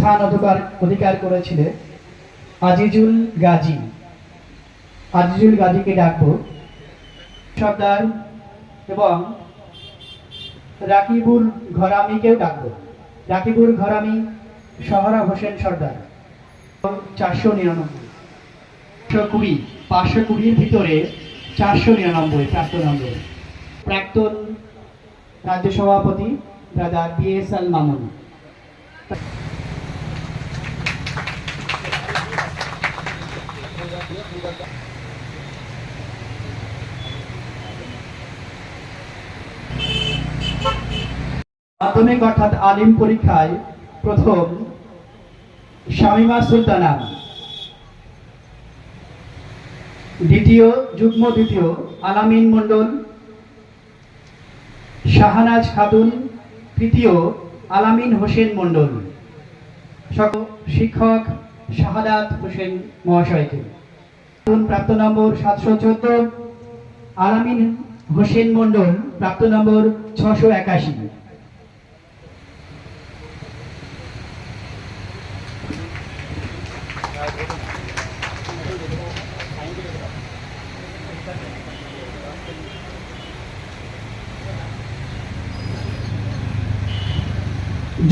স্থান অধিকার করেছিলেন আজিজুল গাজী। আজিজুল গাজীকে ডাকবো। সর্দার এবং রাকিবুল ঘরামিকেও ডাকবো। রাকিবুল ঘরামি, সোহরাব হোসেন সর্দার। 499, 520 ভিতরে 499 প্রাপ্ত নম্বর। প্রাক্তন রাজ্য সভাপতি ব্রাদার BSL মামুন। মাধ্যমিক অর্থাৎ আলিম পরীক্ষায় প্রথম শামিমা সুলতানা, দ্বিতীয় যুগ্ম দ্বিতীয় আলামিন মন্ডল, শাহানাজ খাতুন, তৃতীয় আলামিন হোসেন মন্ডল। শিক্ষক শাহাদাত হোসেন মহাশয়কে। প্রাপ্ত নম্বর 714, আলামিন হোসেন মন্ডল প্রাপ্ত নম্বর 681।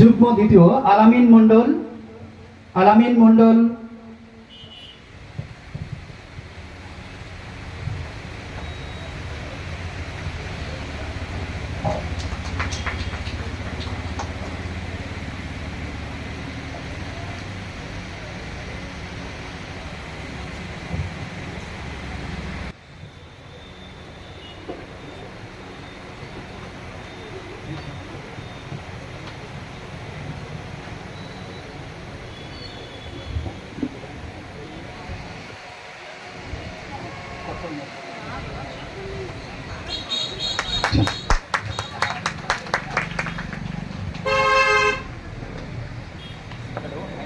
যুগ্ম দ্বিতীয় আলামিন মন্ডল,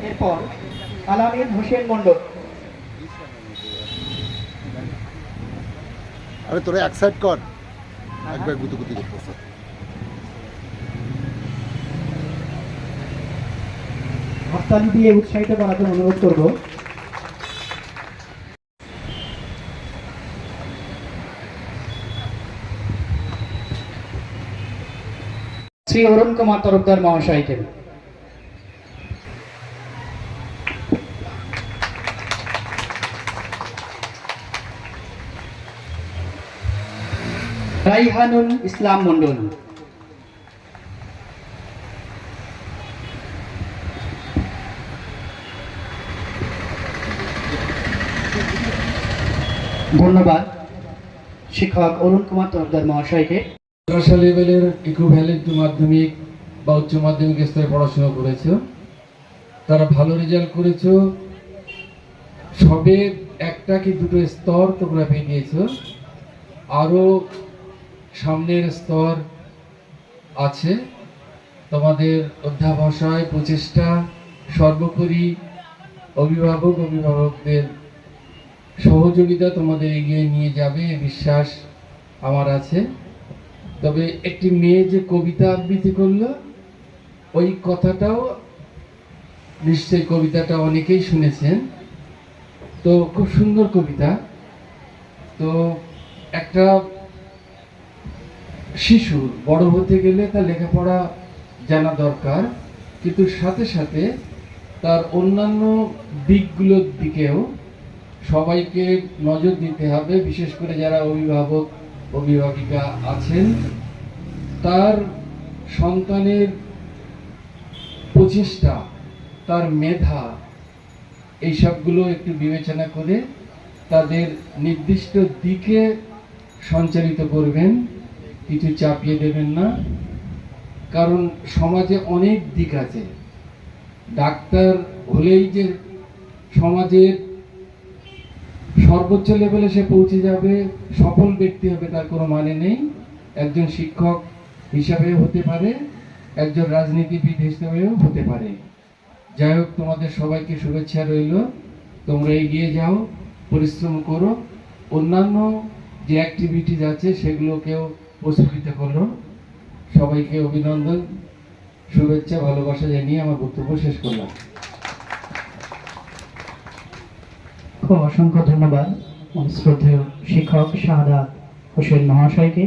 এরপর আলামিন হোসেন মন্ডল। আরে তোরা এক সাইড কর, একবার গুতুগুতি করতেছে। হাততালি দিয়ে উৎসাহিত করার জন্য অনুরোধ করব। শ্রী অরুণ কুমার তরফদার মহাশয়কে। রাইহানুল ইসলাম মন্ডল। ধন্যবাদ শিক্ষক অরুণ কুমার তরফদার মহাশয়কে। মাদ্রাসা লেভেলের ইকুইভ্যালেন্ট মাধ্যমিক বা উচ্চ মাধ্যমিক স্তরে পড়াশোনা করেছো, তারা ভালো রেজাল্ট করেছো। সবে একটা কি দুটো স্তর তোমরা পেয়ে গিয়েছো, আরও সামনের স্তর আছে। তোমাদের অধ্যাবসায়, প্রচেষ্টা, সর্বোপরি অভিভাবকদের সহযোগিতা তোমাদের এগিয়ে নিয়ে যাবে এ বিশ্বাস আমার আছে। তবে একটি মেয়ে যে কবিতা আবৃত্তি করলো, ওই কথাটাও নিশ্চয়ই কবিতাটা অনেকেই শুনেছেন। তো খুব সুন্দর কবিতা। তো একটা শিশু বড় হতে গেলে তার লেখাপড়া জানা দরকার, কিন্তু সাথে সাথে তার অন্যান্য দিকগুলোর দিকেও সবাইকে নজর দিতে হবে। বিশেষ করে যারা অভিভাবিকা আছেন, তার সন্তানের প্রচেষ্টা, তার মেধা, এই সবগুলো একটু বিবেচনা করে তাদের নির্দিষ্ট দিকে সঞ্চালিত করবেন, কিছু চাপিয়ে দেবেন না। কারণ সমাজে অনেক দিক আছে। ডাক্তার হলেই যে সমাজের সর্বোচ্চ লেভেলে সে পৌঁছে যাবে, সফল ব্যক্তি হবে, তার কোনো মানে নেই। একজন শিক্ষক হিসাবেও হতে পারে, একজন রাজনীতিবিদ হিসেবেও হতে পারে। যাই হোক, তোমাদের সবাইকে শুভেচ্ছা রইল। তোমরা এগিয়ে যাও, পরিশ্রম করো, অন্যান্য যে অ্যাক্টিভিটিস আছে সেগুলোকেও প্রস্ফুটিত করো। সবাইকে অভিনন্দন, শুভেচ্ছা, ভালোবাসা জানিয়ে আমার বক্তব্য শেষ করলাম। অসংখ্য ধন্যবাদ শ্রদ্ধেয় শিক্ষক শাহাদাত হোসেন মহাশয়কে।